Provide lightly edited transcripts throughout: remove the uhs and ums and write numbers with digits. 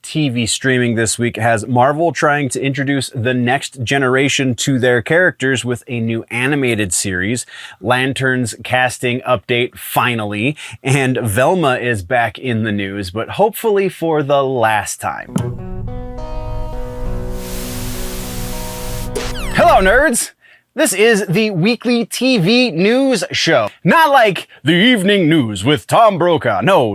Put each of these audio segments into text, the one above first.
TV streaming this week has Marvel trying to introduce the next generation to their characters with a new animated series, Lantern's casting update finally, and Velma is back in the news, but hopefully for the last time. Hello, nerds! This is the weekly TV news show. Not like the evening news with Tom Brokaw. No,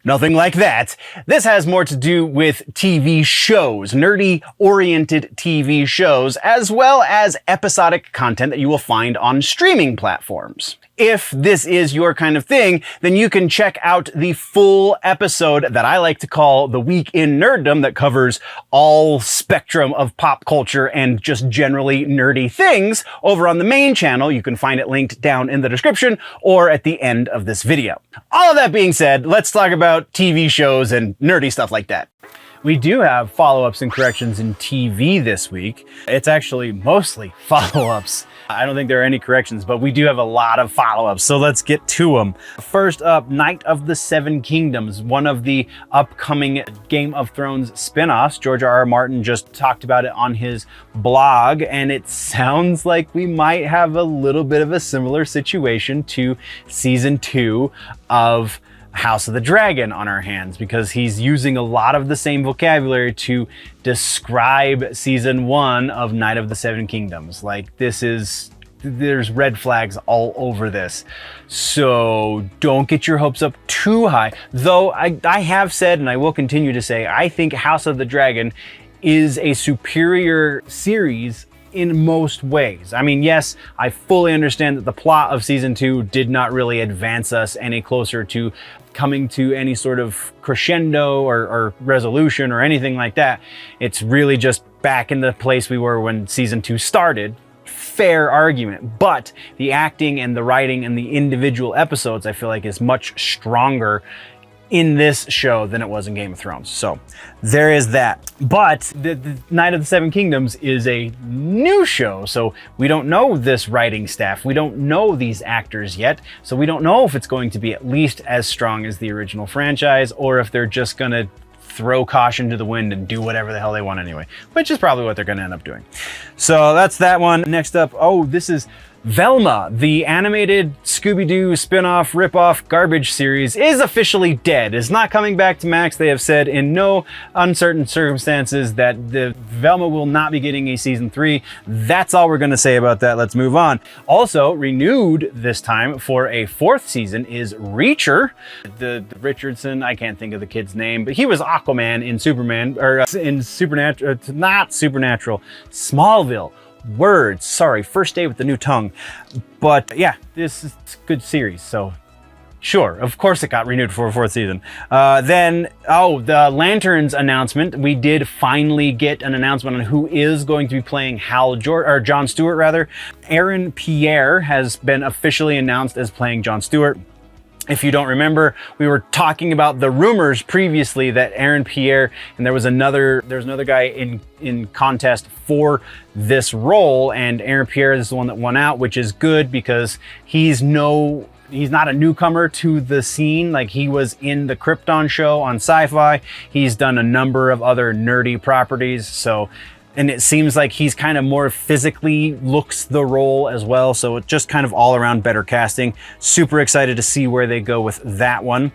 nothing like that. This has more to do with TV shows, nerdy-oriented TV shows, as well as episodic content that you will find on streaming platforms. If this is your kind of thing, then you can check out the full episode that I like to call The Week in Nerddom that covers all spectrum of pop culture and just generally nerdy things over on the main channel. You can find it linked down in the description or at the end of this video. All of that being said, let's talk about TV shows and nerdy stuff like that. We do have follow-ups and corrections in TV this week. It's actually mostly follow-ups. I don't think there are any corrections, but we do have a lot of follow-ups, so let's get to them. First up, Night of the Seven Kingdoms, one of the upcoming Game of Thrones spin-offs. George R.R. Martin just talked about it on his blog, and it sounds like we might have a little bit of a similar situation to season 2 of House of the Dragon on our hands, because he's using a lot of the same vocabulary to describe season 1 of Night of the Seven Kingdoms. Like, there's red flags all over this. So don't get your hopes up too high. Though I have said, and I will continue to say, I think House of the Dragon is a superior series in most ways. I mean, yes, I fully understand that the plot of season 2 did not really advance us any closer to coming to any sort of crescendo or resolution or anything like that. It's really just back in the place we were when season 2 started. Fair argument, but the acting and the writing and the individual episodes I feel like is much stronger in this show than it was in Game of Thrones. So there is that. But the Night of the Seven Kingdoms is a new show, so we don't know this writing staff. We don't know these actors yet, so we don't know if it's going to be at least as strong as the original franchise, or if they're just gonna throw caution to the wind and do whatever the hell they want anyway, which is probably what they're gonna end up doing. So that's that one. Next up, this is Velma, the animated Scooby-Doo spin-off, rip-off garbage series, is officially dead. It's not coming back to Max. They have said in no uncertain circumstances that the Velma will not be getting a season 3. That's all we're going to say about that. Let's move on. Also renewed this time for a 4th season is Reacher, the Richardson. I can't think of the kid's name, but he was Aquaman in Superman, or in Supernatural, not Supernatural, Smallville. Words, sorry, first day with the new tongue. But yeah, this is a good series, so sure, of course it got renewed for a 4th season. The Lanterns announcement. We did finally get an announcement on who is going to be playing John Stewart rather. Aaron Pierre has been officially announced as playing John Stewart. If you don't remember, we were talking about the rumors previously that Aaron Pierre, and there was another guy in contest for this role, and Aaron Pierre is the one that won out, which is good because he's not a newcomer to the scene. Like, he was in the Krypton show on Sci-Fi. He's done a number of other nerdy properties, and it seems like he's kind of more physically looks the role as well. So it's just kind of all around better casting. Super excited to see where they go with that one.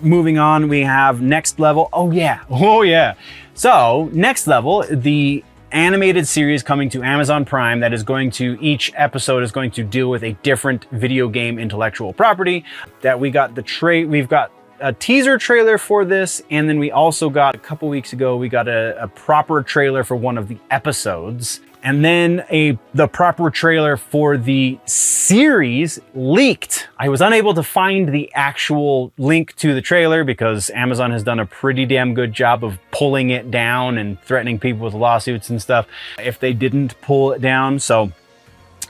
Moving on, we have Next Level. Oh yeah. So Next Level, the animated series coming to Amazon Prime that is going to, each episode is going to deal with a different video game intellectual property. That we've got a teaser trailer for this, and then we also got, a couple weeks ago, we got a proper trailer for one of the episodes, and then the proper trailer for the series leaked. I was unable to find the actual link to the trailer because Amazon has done a pretty damn good job of pulling it down and threatening people with lawsuits and stuff if they didn't pull it down. So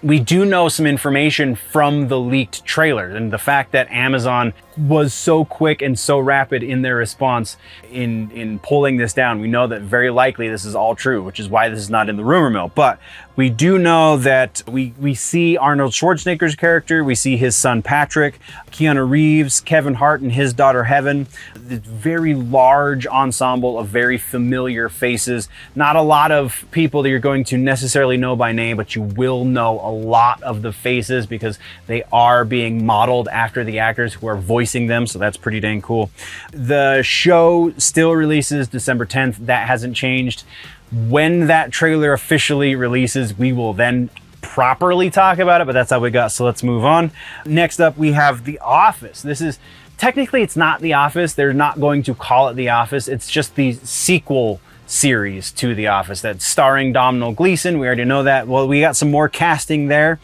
we do know some information from the leaked trailer, and the fact that Amazon was so quick and so rapid in their response in pulling this down. We know that very likely this is all true, which is why this is not in the rumor mill. But we do know that we see Arnold Schwarzenegger's character, we see his son Patrick, Keanu Reeves, Kevin Hart and his daughter Heaven. This very large ensemble of very familiar faces. Not a lot of people that you're going to necessarily know by name, but you will know a lot of the faces because they are being modeled after the actors who are voicing them, so that's pretty dang cool. The show still releases December 10th. That hasn't changed. When that trailer officially releases, we will then properly talk about it, but that's all we got, so let's move on. Next up, we have The Office. This is, technically it's not The Office. They're not going to call it The Office. It's just the sequel series to The Office that's starring Domhnall Gleeson. We already know that. Well, we got some more casting there.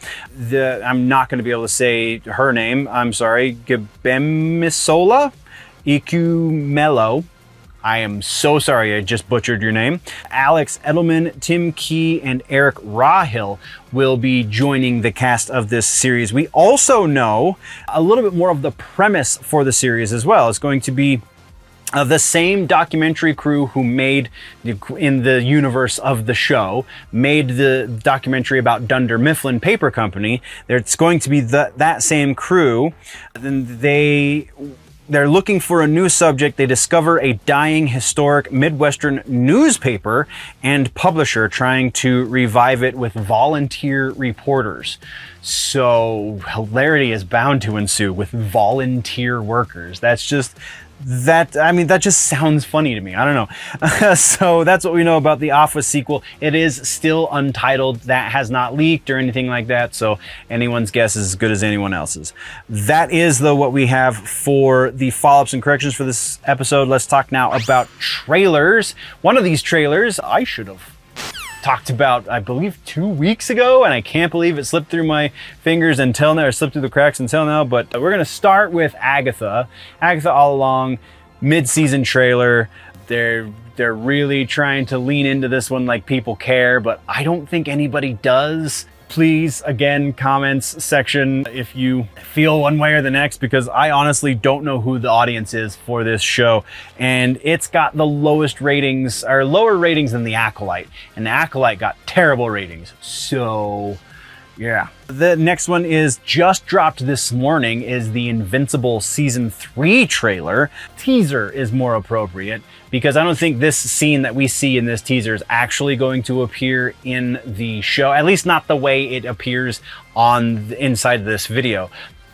I'm not going to be able to say her name. I'm sorry. Gbemisola? Ikumelo. I am so sorry, I just butchered your name. Alex Edelman, Tim Key, and Eric Rahill will be joining the cast of this series. We also know a little bit more of the premise for the series as well. It's going to be the same documentary crew who made, in the universe of the show, made the documentary about Dunder Mifflin Paper Company. It's going to be that same crew. Then they're looking for a new subject. They discover a dying historic Midwestern newspaper and publisher trying to revive it with volunteer reporters. So hilarity is bound to ensue with volunteer workers. That just sounds funny to me. I don't know. So that's what we know about the Office sequel. It is still untitled. That has not leaked or anything like that. So anyone's guess is as good as anyone else's. That is, though, what we have for the follow-ups and corrections for this episode. Let's talk now about trailers. One of these trailers I should have talked about, I believe, 2 weeks ago, and I can't believe it slipped through my fingers until now, or slipped through the cracks until now, but we're gonna start with Agatha. Agatha All Along, mid-season trailer. They're really trying to lean into this one like people care, but I don't think anybody does. Please, again, comments section if you feel one way or the next, because I honestly don't know who the audience is for this show. And it's got the lowest ratings, or lower ratings than The Acolyte. And The Acolyte got terrible ratings. So, yeah. The next one is just dropped this morning, is the Invincible Season 3 trailer. Teaser is more appropriate, because I don't think this scene that we see in this teaser is actually going to appear in the show, at least not the way it appears on the inside of this video.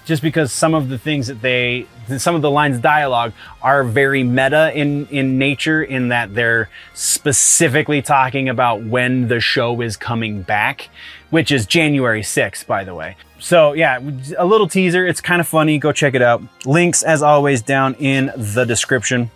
Just because some of the things that some of the lines of dialogue are very meta in nature, in that they're specifically talking about when the show is coming back, which is January 6th, by the way. So yeah, a little teaser. It's kind of funny. Go check it out. Links, as always, down in the description.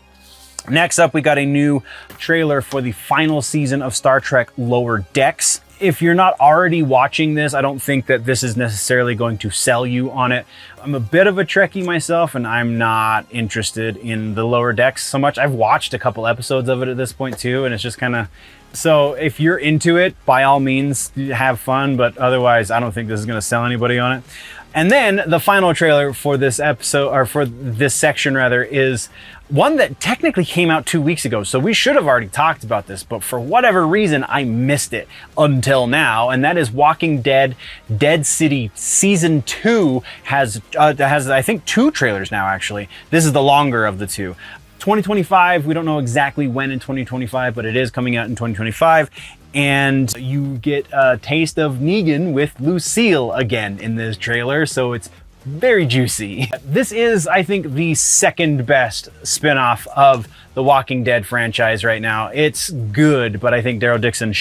Next up, we got a new trailer for the final season of Star Trek Lower Decks. If you're not already watching this, I don't think that this is necessarily going to sell you on it. I'm a bit of a Trekkie myself, and I'm not interested in the Lower Decks so much. I've watched a couple episodes of it at this point too, and it's just kind of... So if you're into it, by all means, have fun, but otherwise, I don't think this is going to sell anybody on it. And then the final trailer for this episode, or for this section rather, is one that technically came out 2 weeks ago. So we should have already talked about this, but for whatever reason, I missed it until now. And that is Walking Dead Dead City Season 2 has I think 2 trailers now, actually. This is the longer of the 2. 2025, we don't know exactly when in 2025, but it is coming out in 2025. And you get a taste of Negan with Lucille again in this trailer, so it's very juicy. This is, I think, the second best spin-off of the Walking Dead franchise right now. It's good, but I think Daryl Dixon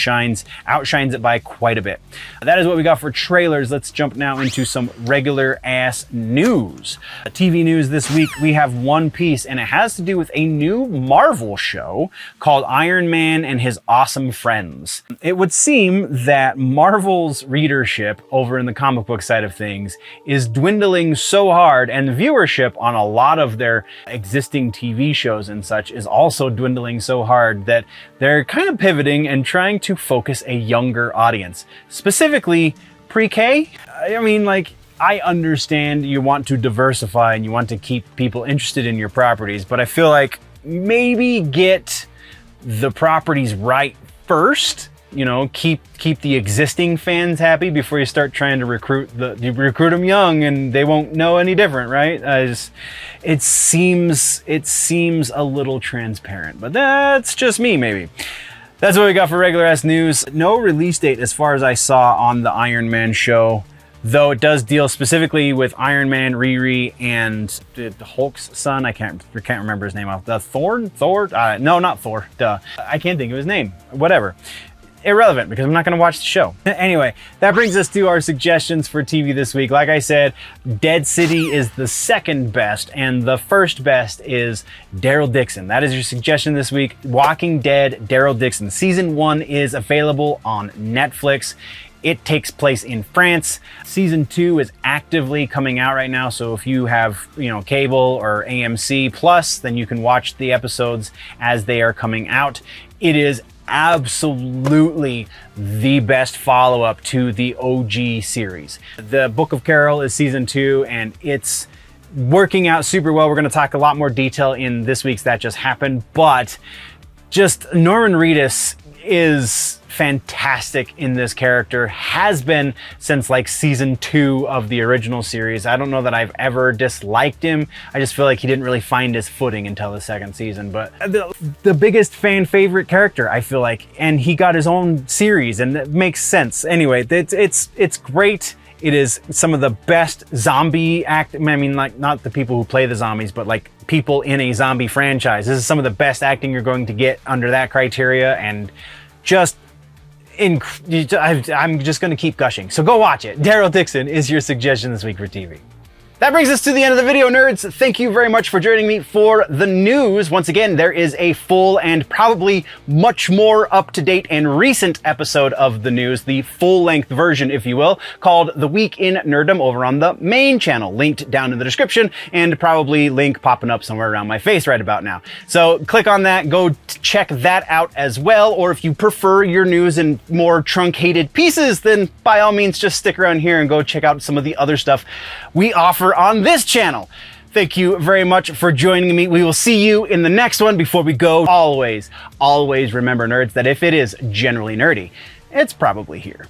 outshines it by quite a bit. That is what we got for trailers. Let's jump now into some regular ass news. TV news this week, we have One Piece, and it has to do with a new Marvel show called Iron Man and His Awesome Friends. It would seem that Marvel's readership over in the comic book side of things is dwindling so hard, and the viewership on a lot of their existing TV shows and such is also dwindling so hard that they're kind of pivoting and trying to focus a younger audience, specifically pre-K. I mean, like, I understand you want to diversify and you want to keep people interested in your properties, but I feel like maybe get the properties right first. You know, keep the existing fans happy before you start trying to recruit them young and they won't know any different, right? It seems a little transparent, but that's just me, maybe. That's what we got for regular ass news. No release date as far as I saw on the Iron Man show, though it does deal specifically with Iron Man, Riri, and the Hulk's son. I can't remember his name off. Thor? No, not Thor. Duh. I can't think of his name. Whatever. Irrelevant, because I'm not going to watch the show. Anyway, that brings us to our suggestions for TV this week. Like I said, Dead City is the second best, and the first best is Daryl Dixon. That is your suggestion this week. Walking Dead, Daryl Dixon. Season 1 is available on Netflix. It takes place in France. Season 2 is actively coming out right now, so if you have, cable or AMC Plus, then you can watch the episodes as they are coming out. It is absolutely the best follow-up to the OG series. The Book of Carol is season 2, and it's working out super well. We're going to talk a lot more detail in this week's That Just Happened, but just Norman Reedus is fantastic in this character, has been since like season 2 of the original series. I don't know that I've ever disliked him. I just feel like he didn't really find his footing until the second season, but the biggest fan favorite character, I feel like, and he got his own series, and that makes sense. Anyway, it's great. It is some of the best zombie acting. I mean, like, not the people who play the zombies, but like people in a zombie franchise. This is some of the best acting you're going to get under that criteria, and just I'm just going to keep gushing. So go watch it. Daryl Dixon is your suggestion this week for TV. That brings us to the end of the video, nerds. Thank you very much for joining me for the news. Once again, there is a full and probably much more up-to-date and recent episode of the news, the full-length version, if you will, called The Week in Nerddom over on the main channel, linked down in the description, and probably link popping up somewhere around my face right about now. So click on that, go check that out as well, or if you prefer your news in more truncated pieces, then by all means just stick around here and go check out some of the other stuff we offer on this channel. Thank you very much for joining me. We will see you in the next one. Before we go, always remember, nerds, that if it is generally nerdy, it's probably here.